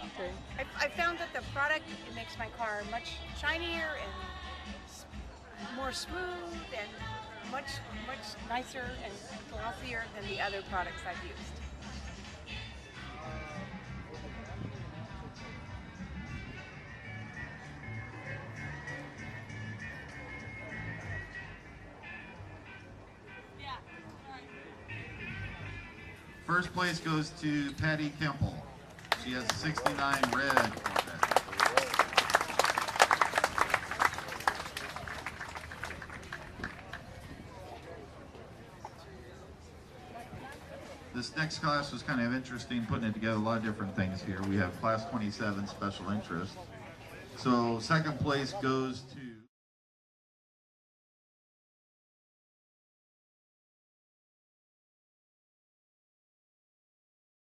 Okay. I found that the product, it makes my car much shinier and more smooth and much nicer and glossier than the other products I've used. First place goes to Patty Kemple. She has a 69 red Corvette. This next class was kind of interesting, putting it together, a lot of different things here. We have class 27 special interest. So second place goes to